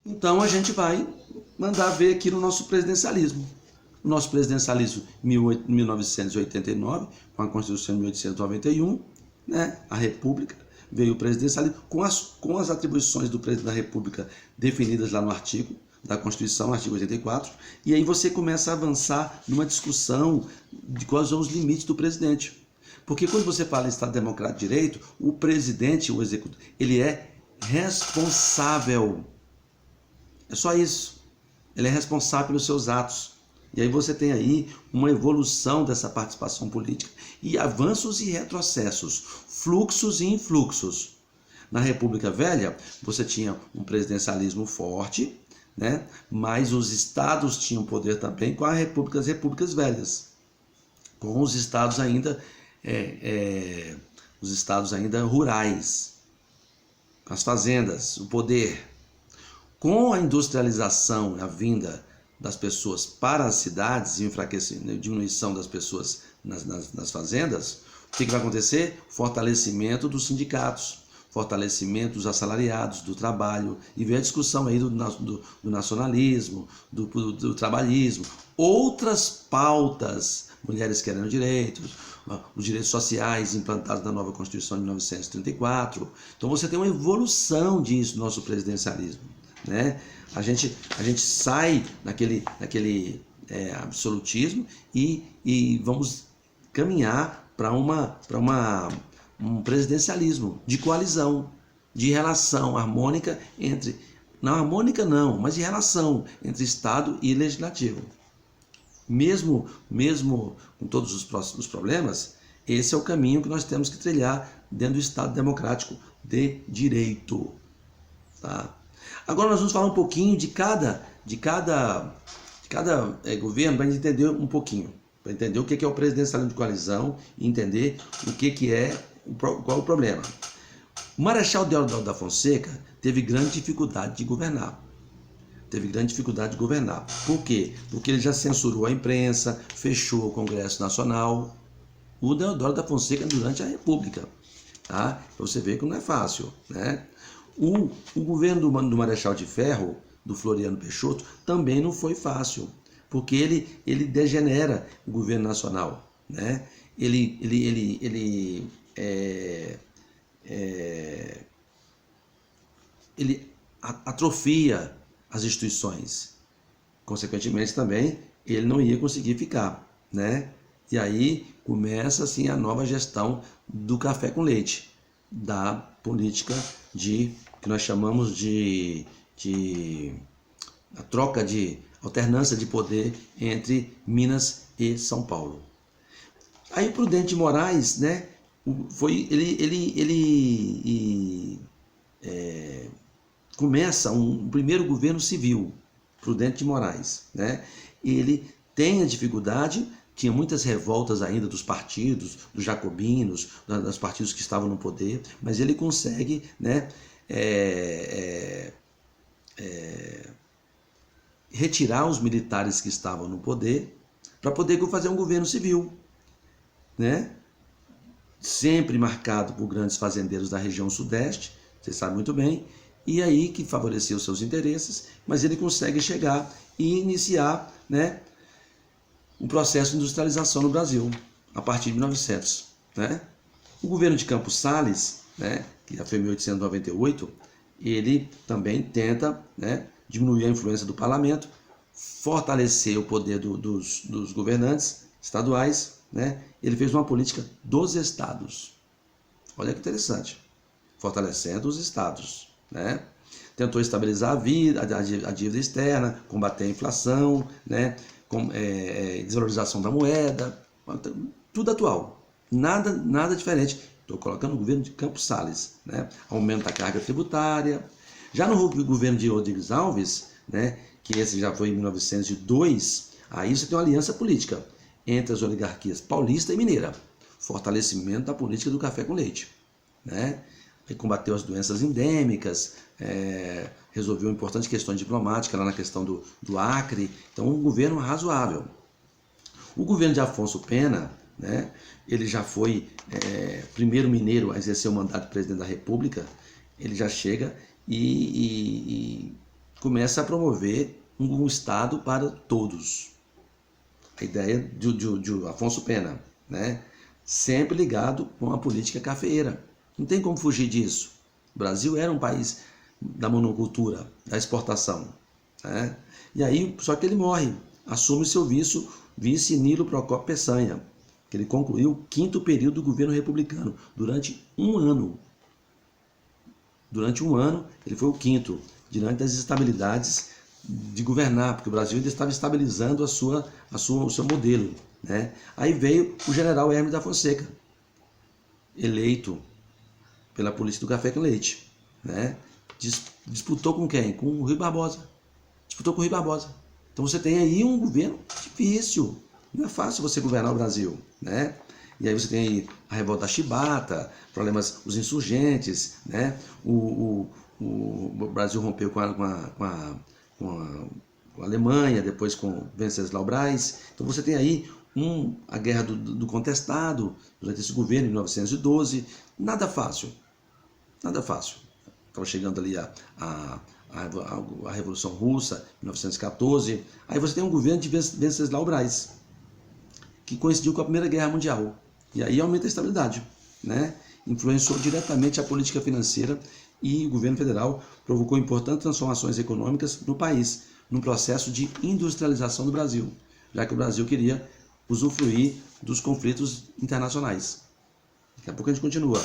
Então a gente vai mandar ver aqui no nosso presidencialismo. O nosso presidencialismo em 1989, com a Constituição de 1891, né, a República, veio o presidencialismo com as atribuições do presidente da República definidas lá no artigo da Constituição, artigo 84, e aí você começa a avançar numa discussão de quais são os limites do presidente. Porque quando você fala em Estado Democrático de Direito, o presidente, o executivo, ele é responsável. É só isso. Ele é responsável pelos seus atos. E aí você tem aí uma evolução dessa participação política e avanços e retrocessos, fluxos e influxos. Na República Velha, você tinha um presidencialismo forte, né? Mas os estados tinham poder também com as repúblicas velhas, com os estados ainda rurais, as fazendas, o poder. Com a industrialização, a vinda das pessoas para as cidades e a diminuição das pessoas nas fazendas, o que vai acontecer? Fortalecimento dos sindicatos, fortalecimento dos assalariados, do trabalho, e veio a discussão aí do nacionalismo, do trabalhismo, outras pautas, mulheres querendo direitos, os direitos sociais implantados na nova Constituição de 1934. Então você tem uma evolução disso no nosso presidencialismo, né? A gente sai daquele absolutismo e vamos caminhar para um presidencialismo de coalizão, de relação harmônica entre, não harmônica não, mas de relação entre Estado e Legislativo. Mesmo com todos os problemas, esse é o caminho que nós temos que trilhar dentro do Estado Democrático de Direito. Tá? Agora nós vamos falar um pouquinho de cada governo, para a gente entender um pouquinho, para entender o que é o presidencialismo de coalizão e entender qual é o problema. O Marechal Deodoro da Fonseca teve grande dificuldade de governar. Por quê? Porque ele já censurou a imprensa, fechou o Congresso Nacional. O Deodoro da Fonseca durante a República. Tá? Então você vê que não é fácil, né? O governo do Marechal de Ferro, do Floriano Peixoto, também não foi fácil, porque ele degenera o governo nacional, né? Ele atrofia as instituições. Consequentemente também ele não ia conseguir ficar, né? E aí começa assim a nova gestão do café com leite, da política que nós chamamos de a troca de alternância de poder entre Minas e São Paulo. Aí Prudente de Moraes, né, começa um primeiro governo civil, Prudente de Moraes, né? Ele tem a dificuldade, tinha muitas revoltas ainda dos partidos, dos jacobinos, dos partidos que estavam no poder, mas ele consegue, né, retirar os militares que estavam no poder para poder fazer um governo civil, né? Sempre marcado por grandes fazendeiros da região sudeste, você sabe muito bem, e aí que favorecia os seus interesses, mas ele consegue chegar e iniciar, né, um processo de industrialização no Brasil, a partir de 1900. Né? O governo de Campos Salles, né, que já foi em 1898, ele também tenta, né, diminuir a influência do parlamento, fortalecer o poder dos governantes estaduais. Né? Ele fez uma política dos estados. Olha que interessante. Fortalecendo os estados. Né? Tentou estabilizar a dívida externa, combater a inflação, né? Desvalorização da moeda, tudo atual, nada diferente. Estou colocando o governo de Campos Salles, né? Aumento da carga tributária. Já no governo de Rodrigues Alves, né, que esse já foi em 1902, aí você tem uma aliança política entre as oligarquias paulista e mineira, fortalecimento da política do café com leite, né? Aí combateu as doenças endêmicas, resolveu importantes questões diplomáticas lá na questão do Acre. Então, um governo razoável. O governo de Afonso Pena, né, ele já foi primeiro mineiro a exercer o mandato de presidente da República. Ele já chega e começa a promover um Estado para todos. A ideia de Afonso Pena, né? Sempre ligado com a política cafeeira. Não tem como fugir disso. O Brasil era um país da monocultura, da exportação, né? E aí, só que ele morre, assume seu vice Nilo Procópio Peçanha, que ele concluiu o 5º período do governo republicano, durante um ano. Durante um ano, ele foi o 5º, diante das instabilidades de governar, porque o Brasil ainda estava estabilizando o seu modelo, né? Aí veio o general Hermes da Fonseca, eleito pela política do café com leite, né? Disputou com quem? Com o Rui Barbosa. Disputou com o Rui Barbosa. Então você tem aí um governo difícil. Não é fácil você governar o Brasil, né? E aí você tem aí a revolta chibata, problemas, os insurgentes, né? O Brasil rompeu com a Alemanha, depois com Venceslau Braz. Então você tem aí a guerra do contestado durante esse governo em 1912. Nada fácil. Nada fácil. Estava chegando ali a Revolução Russa, em 1914. Aí você tem um governo de Venceslau Braz, que coincidiu com a Primeira Guerra Mundial. E aí aumenta a estabilidade, né? Influenciou diretamente a política financeira e o governo federal provocou importantes transformações econômicas no país, num processo de industrialização do Brasil, já que o Brasil queria usufruir dos conflitos internacionais. Daqui a pouco a gente continua.